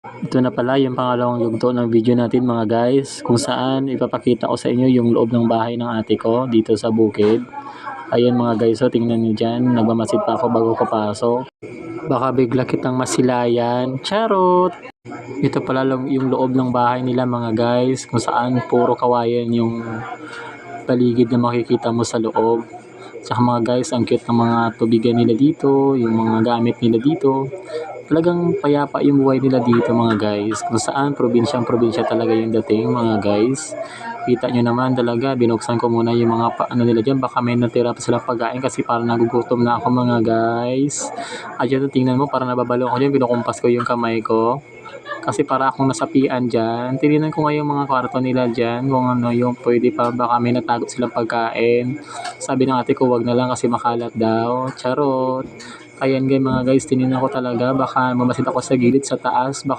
Ito na pala yung pangalawang yugto ng video natin mga guys, kung saan ipapakita ko sa inyo yung loob ng bahay ng ate ko dito sa bukid. Ayan mga guys, so tingnan nyo dyan, nagmamasid pa ako bago ko pasok. Baka bigla kitang masilayan. Charot! Ito pala yung loob ng bahay nila mga guys, kung saan puro kawayan yung paligid na makikita mo sa loob. Tsaka mga guys, ang cute ng mga tubigan nila dito, yung mga gamit nila dito. Talagang payapa yung buhay nila dito mga guys, kung saan probinsyang-probinsya talaga yung dating mga guys. Kita nyo naman talaga, binuksan ko muna yung mga ano nila dyan, baka may natira pa silang pagkain kasi parang nagugutom na ako mga guys. Ayan, tingnan mo, parang nababalo ako dyan, binukumpas ko yung kamay ko. Kasi para akong nasapian dyan. Tinignan ko nga yung mga kwarto nila dyan, kung ano yung pwede pa, baka may natago silang pagkain. Sabi ng ate ko, wag na lang kasi makalat daw. Charot! Ayan mga guys, tinignan ko talaga, baka mamasid ako sa gilid sa taas, baka